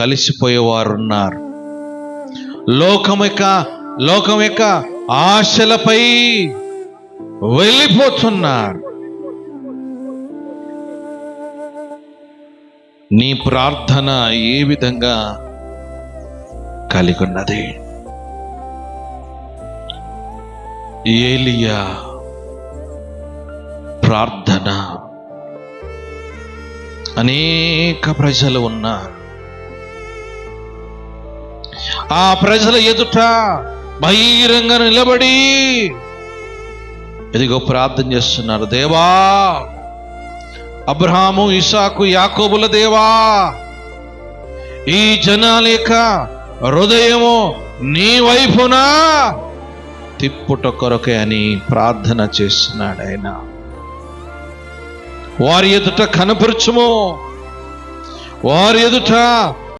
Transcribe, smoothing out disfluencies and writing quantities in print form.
కలిసిపోయేవారున్నారు. లోకం యొక్క ఆశలపై వెళ్ళిపోతున్నారు. నీ ప్రార్థన ఏ విధంగా కలిగి ఉన్నది? ఏలియా ప్రార్థన. అనేక ప్రజలు ఉన్నారు. ఆ ప్రజల ఎదుట బహిరంగ నిలబడి ఇదిగో ప్రార్థన చేస్తున్నారు. దేవా, అబ్రహాము, ఇసాకు, యాకోబుల దేవా, ఈ జనాల యొక్క హృదయము నీ వైపున తిప్పుట కొరకే అని ప్రార్థన చేస్తున్నాడు. ఆయన వారి ఎదుట కనపరచుము, వారి ఎదుట